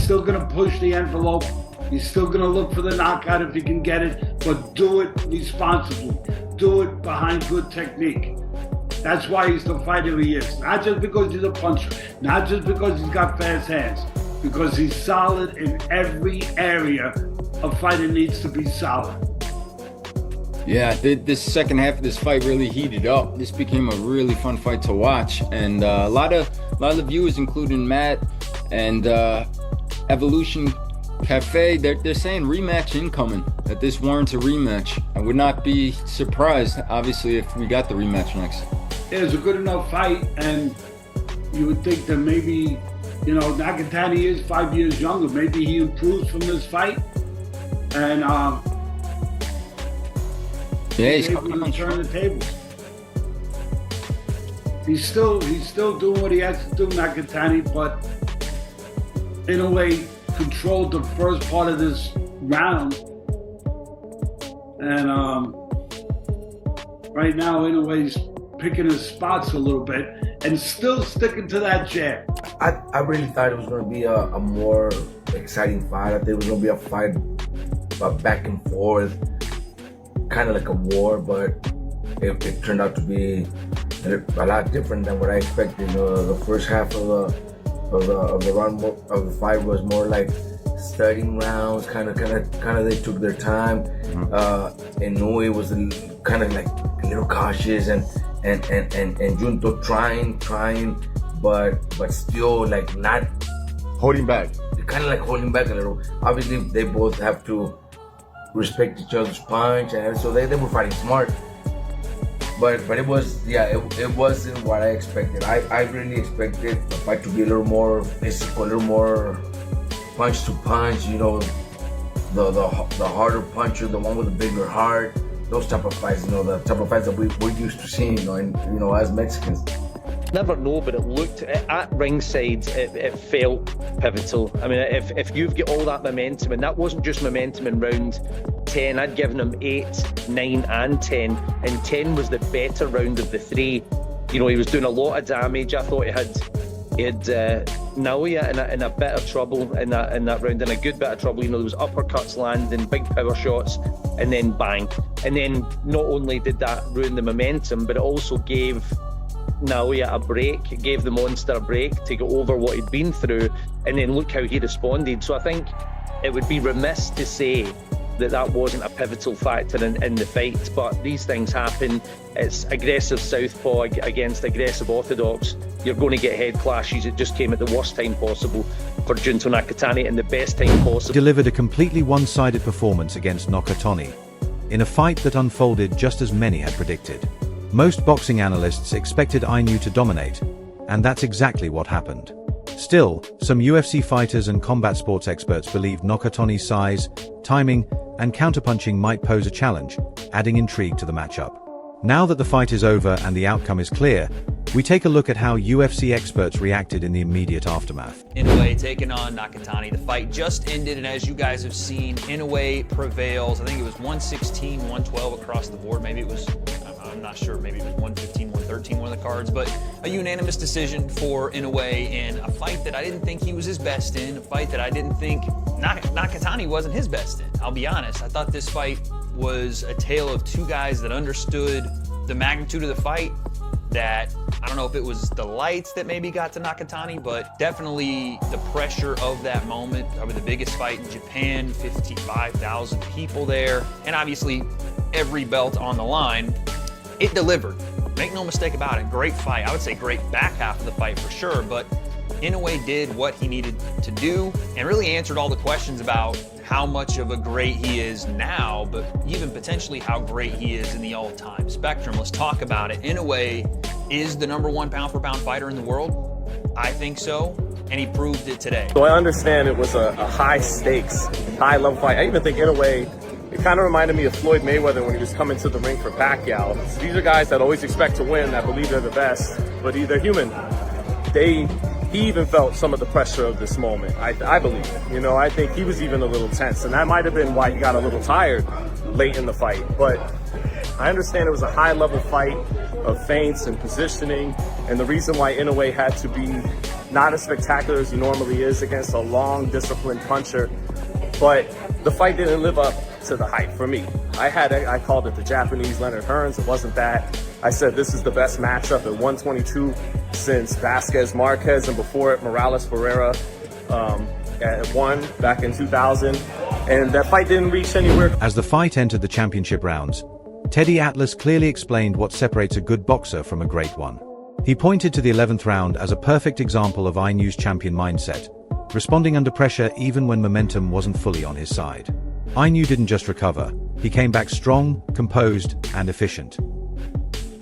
still going to push the envelope. He's still going to look for the knockout if he can get it, but do it responsibly. Do it behind good technique. That's why he's the fighter he is. Not just because he's a puncher, not just because he's got fast hands, because he's solid in every area a fighter needs to be solid. Yeah, this second half of this fight really heated up. This became a really fun fight to watch, and a lot of the viewers, including Matt and Evolution Cafe, they're saying rematch incoming. That this warrants a rematch. I would not be surprised, obviously, if we got the rematch next. It was a good enough fight, and you would think that maybe, Nakatani is 5 years younger. Maybe he improves from this fight, and he's able to turn the tables. He's still doing what he has to do, Nakatani, but Inoue controlled the first part of this round, and right now Inoue's picking his spots a little bit and still sticking to that jab. I really thought it was going to be a more exciting fight. I think it was going to be a fight back and forth, kind of like a war, but it turned out to be a lot different than what I expected. The first half of the round of the fight was more like studying rounds. Kind of they took their time. Inoue was kind of like a little cautious, and Junto trying, but still like not holding back. Kind of like holding back a little. Obviously, they both have to respect each other's punch, and so they were fighting smart. But it wasn't what I expected. I really expected the fight to be a little more physical, a little more punch to punch. The harder puncher, the one with the bigger heart. Those type of fights, the type of fights that we're used to seeing, as Mexicans. Never know, but it looked at ringside. It felt pivotal. I mean, if you've got all that momentum, and that wasn't just momentum in round 10. I'd given him 8, 9, and 10, and 10 was the better round of the three. He was doing a lot of damage. I thought he had Naoya in a bit of trouble in that round, in a good bit of trouble. There was uppercuts landing, big power shots, and then bang. And then not only did that ruin the momentum, but it also gave Naoya a break. It gave the monster a break to go over what he'd been through, and then look how he responded. So I think it would be remiss to say that wasn't a pivotal factor in the fight, but these things happen. It's aggressive southpaw against aggressive orthodox. You're going to get head clashes. It just came at the worst time possible for Junto Nakatani and the best time possible. Delivered a completely one-sided performance against Nakatani in a fight that unfolded just as many had predicted. Most boxing analysts expected Inoue to dominate, and that's exactly what happened. Still, some UFC fighters and combat sports experts believed Nakatani's size, timing, and counterpunching might pose a challenge, adding intrigue to the matchup. Now that the fight is over and the outcome is clear, we take a look at how UFC experts reacted in the immediate aftermath. Inoue taking on Nakatani. The fight just ended, and as you guys have seen, Inoue prevails. I think it was 116, 112 across the board. Maybe it was, I'm not sure, maybe it was 115, 113, one of the cards, but a unanimous decision for Inoue in a fight that I didn't think he was his best in, a fight that I didn't think Nakatani wasn't his best in. I'll be honest, I thought this fight was a tale of two guys that understood the magnitude of the fight, that I don't know if it was the lights that maybe got to Nakatani, but definitely the pressure of that moment. Probably the biggest fight in Japan, 55,000 people there, and obviously every belt on the line. It delivered. Make no mistake about it. Great fight. I would say great back half of the fight for sure, but Inoue did what he needed to do and really answered all the questions about how much of a great he is now, but even potentially how great he is in the all-time spectrum. Let's talk about it. Inoue is the #1 pound-for-pound fighter in the world. I think so, and he proved it today. So I understand it was a high-stakes, high-level fight. I even think Inoue, it kind of reminded me of Floyd Mayweather when he was coming to the ring for Pacquiao. So these are guys that always expect to win, that believe they're the best, but they're human. He even felt some of the pressure of this moment, I believe. I think he was even a little tense, and that might have been why he got a little tired late in the fight. But I understand it was a high-level fight, of feints and positioning, and the reason why Inoue had to be not as spectacular as he normally is against a long, disciplined puncher. But the fight didn't live up to the hype for me. I called it the Japanese Leonard Hearns. It wasn't that. I said this is the best matchup at 122 since Vasquez Marquez, and before it Morales Ferreira won back in 2000. And that fight didn't reach anywhere. As the fight entered the championship rounds, Teddy Atlas clearly explained what separates a good boxer from a great one. He pointed to the 11th round as a perfect example of Inoue's champion mindset, responding under pressure even when momentum wasn't fully on his side. Inoue didn't just recover, he came back strong, composed, and efficient.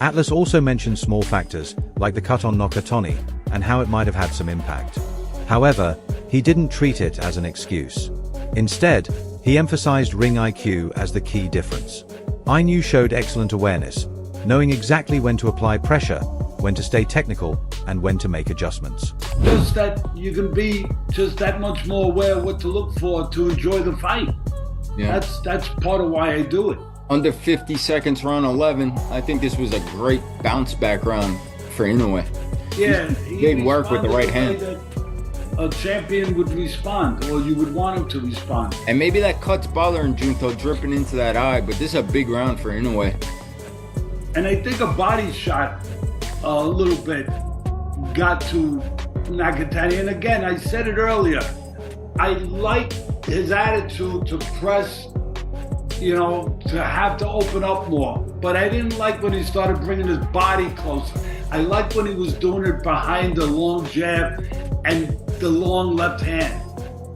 Atlas also mentioned small factors, like the cut on Nakatani, and how it might have had some impact. However, he didn't treat it as an excuse. Instead, he emphasized ring IQ as the key difference. Inoue showed excellent awareness, knowing exactly when to apply pressure, when to stay technical, and when to make adjustments. Just that you can be just that much more aware of what to look for to enjoy the fight. Yeah. That's part of why I do it. Under 50 seconds, round 11, I think this was a great bounce back round for Inoue. Yeah, He did work with the right hand. A champion would respond, or you would want him to respond. And maybe that cut's bothering Junto, dripping into that eye, but this is a big round for Inoue. And I think a body shot a little bit got to Nakatani. And again, I said it earlier, I like his attitude to press, to have to open up more. But I didn't like when he started bringing his body closer. I liked when he was doing it behind the long jab and the long left hand,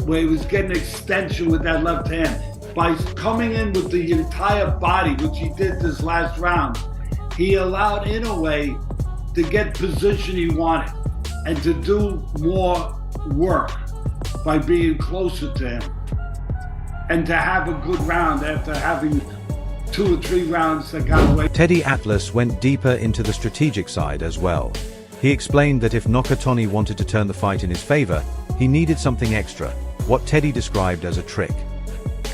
where he was getting extension with that left hand. By coming in with the entire body, which he did this last round, he allowed Inoue to get position he wanted and to do more work by being closer to him and to have a good round after having 2 or 3 rounds that got away. Teddy Atlas went deeper into the strategic side as well. He explained that if Nakatani wanted to turn the fight in his favor, he needed something extra, what Teddy described as a trick.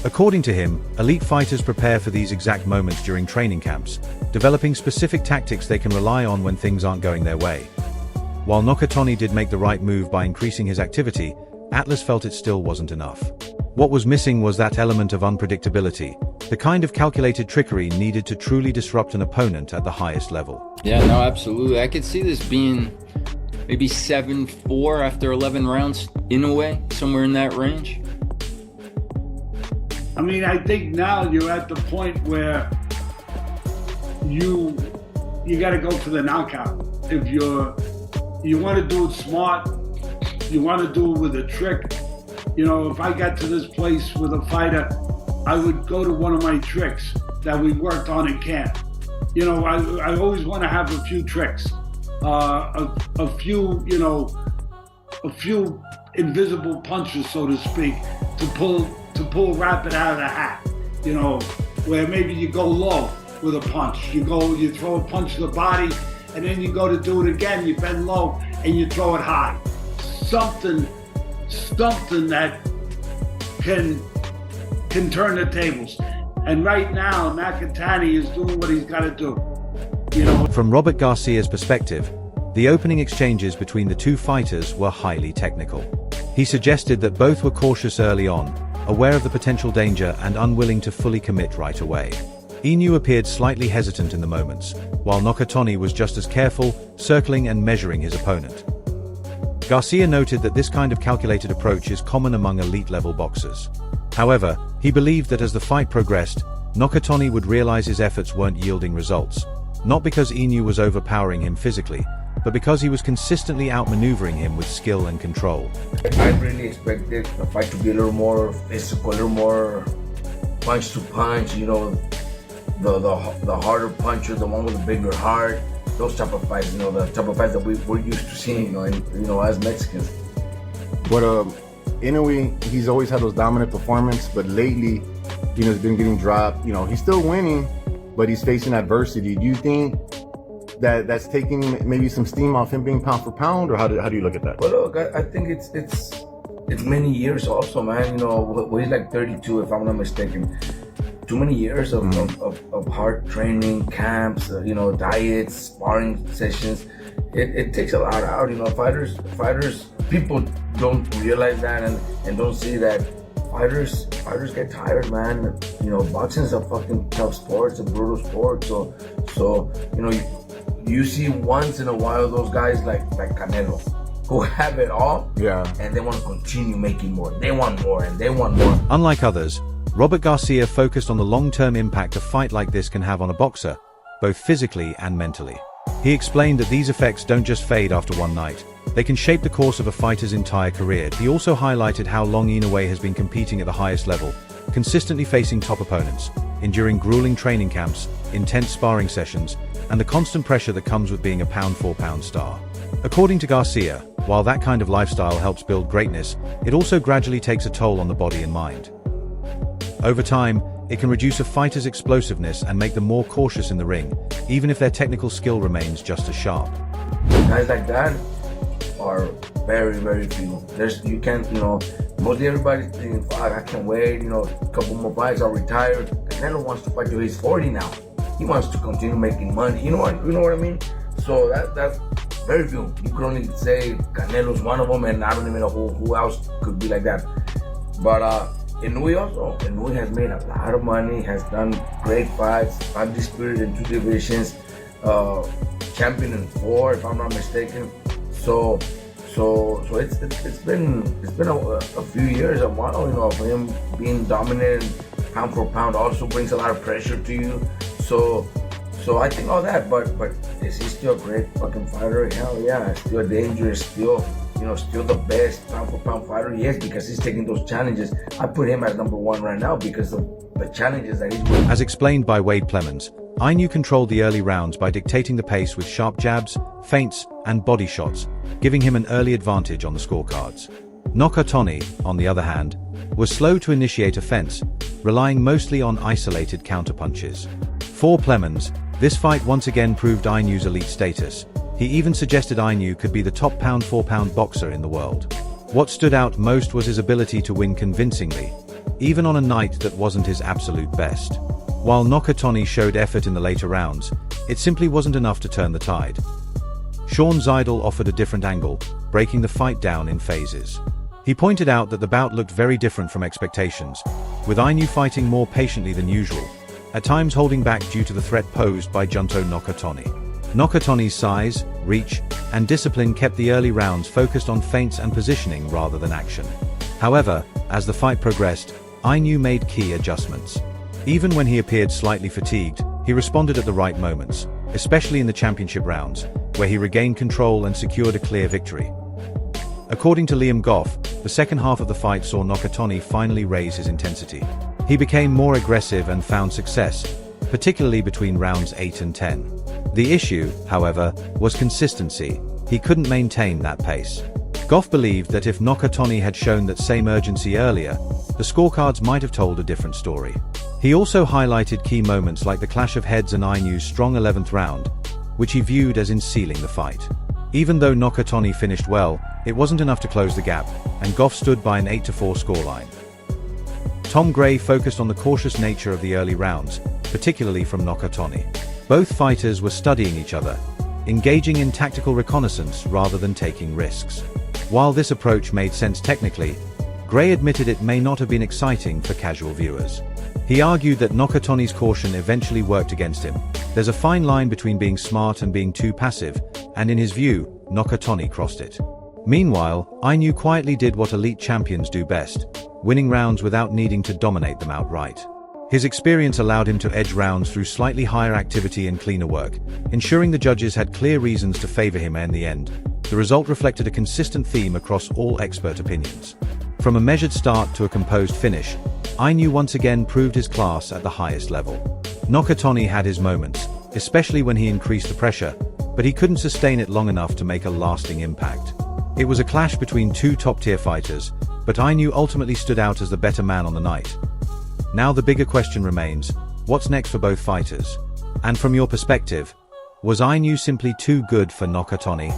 According to him, elite fighters prepare for these exact moments during training camps, developing specific tactics they can rely on when things aren't going their way. While Nakatani did make the right move by increasing his activity, Atlas felt it still wasn't enough. What was missing was that element of unpredictability, the kind of calculated trickery needed to truly disrupt an opponent at the highest level. Yeah, no, absolutely. I could see this being maybe 7-4 after 11 rounds, Inoue, somewhere in that range. I mean, I think now you're at the point where you got to go for the knockout. If you want to do it smart, you want to do it with a trick. If I got to this place with a fighter, I would go to one of my tricks that we worked on in camp. I always want to have a few tricks, a few invisible punches, so to speak, to pull rapid out of the hat. Where maybe you go low with a punch. You throw a punch to the body, and then you go to do it again. You bend low and you throw it high. Something that can turn the tables. And right now, Nakatani is doing what he's got to do. From Robert Garcia's perspective, the opening exchanges between the two fighters were highly technical. He suggested that both were cautious early on, aware of the potential danger and unwilling to fully commit right away. Inoue appeared slightly hesitant in the moments, while Nakatani was just as careful, circling and measuring his opponent. Garcia noted that this kind of calculated approach is common among elite-level boxers. However, he believed that as the fight progressed, Nakatani would realize his efforts weren't yielding results, not because Inoue was overpowering him physically, but because he was consistently outmaneuvering him with skill and control. I really expected the fight to be a little more physical, a little more punch to punch, the harder puncher, the one with the bigger heart, those type of fights, the type of fights that we're used to seeing, as Mexicans. But Inoue, he's always had those dominant performances, but lately, he's been getting dropped. He's still winning, but he's facing adversity. Do you think that's taking maybe some steam off him being pound for pound, or how do you look at that? Well, look, I think it's many years also, man. He's like 32, if I'm not mistaken. too many years of hard training, camps, diets, sparring sessions. It takes a lot out. Fighters, people don't realize that and don't see that fighters get tired, man. Boxing is a fucking tough sport. It's a brutal sport. So you see once in a while those guys like Canelo who have it all, and they want to continue making more. They want more and they want more. Unlike others, Robert Garcia focused on the long-term impact a fight like this can have on a boxer, both physically and mentally. He explained that these effects don't just fade after one night. They can shape the course of a fighter's entire career. He also highlighted how long Inoue has been competing at the highest level, consistently facing top opponents, enduring grueling training camps, intense sparring sessions, and the constant pressure that comes with being a pound-for-pound star. According to Garcia, while that kind of lifestyle helps build greatness, it also gradually takes a toll on the body and mind. Over time, it can reduce a fighter's explosiveness and make them more cautious in the ring, even if their technical skill remains just as sharp. Guys like that are very, very few. You can't, mostly everybody's thinking, fuck, I can't wait, a couple more fights, I'll retire. Canelo wants to fight till he's 40 now. He wants to continue making money. You know what I mean? So that's very few. You could only say Canelo's one of them, and I don't even know who else could be like that. But Inoue has made a lot of money, has done great fights, undisputed in 2 divisions, champion in 4, if I'm not mistaken. So it's been a few years, a while, for him being dominant. Pound for pound also brings a lot of pressure to you. So I think all that, but is he still a great fucking fighter? Hell yeah, still dangerous, still the best pound for pound fighter. Yes, because he's taking those challenges. I put him at number 1 right now because of the challenges that he's winning. As explained by Wade Plemons, Inoue controlled the early rounds by dictating the pace with sharp jabs, feints, and body shots, giving him an early advantage on the scorecards. Nakatani, on the other hand, was slow to initiate offense, relying mostly on isolated counterpunches. For Plemons, this fight once again proved Inoue's elite status. He even suggested Inoue could be the top pound-for-pound boxer in the world. What stood out most was his ability to win convincingly, even on a night that wasn't his absolute best. While Nakatani showed effort in the later rounds, it simply wasn't enough to turn the tide. Sean Zeidel offered a different angle, breaking the fight down in phases. He pointed out that the bout looked very different from expectations, with Inoue fighting more patiently than usual, at times holding back due to the threat posed by Junto Nakatani. Nakatani's size, reach, and discipline kept the early rounds focused on feints and positioning rather than action. However, as the fight progressed, Inoue made key adjustments. Even when he appeared slightly fatigued, he responded at the right moments, especially in the championship rounds, where he regained control and secured a clear victory. According to Liam Goff, the second half of the fight saw Nakatani finally raise his intensity. He became more aggressive and found success, particularly between rounds 8 and 10. The issue, however, was consistency. He couldn't maintain that pace. Goff believed that if Nakatani had shown that same urgency earlier, the scorecards might have told a different story. He also highlighted key moments like the clash of heads and Inoue's strong 11th round, which he viewed as in sealing the fight. Even though Nakatani finished well, it wasn't enough to close the gap, and Goff stood by an 8-4 scoreline. Tom Gray focused on the cautious nature of the early rounds, particularly from Nakatani. Both fighters were studying each other, engaging in tactical reconnaissance rather than taking risks. While this approach made sense technically, Gray admitted it may not have been exciting for casual viewers. He argued that Nakatani's caution eventually worked against him. There's a fine line between being smart and being too passive, and in his view, Nakatani crossed it. Meanwhile, Inoue quietly did what elite champions do best, winning rounds without needing to dominate them outright. His experience allowed him to edge rounds through slightly higher activity and cleaner work, ensuring the judges had clear reasons to favor him in the end. The result reflected a consistent theme across all expert opinions. From a measured start to a composed finish, Inoue once again proved his class at the highest level. Nakatani had his moments, especially when he increased the pressure, but he couldn't sustain it long enough to make a lasting impact. It was a clash between two top-tier fighters, but Inoue ultimately stood out as the better man on the night. Now the bigger question remains, what's next for both fighters? And from your perspective, was Inoue simply too good for Nakatani?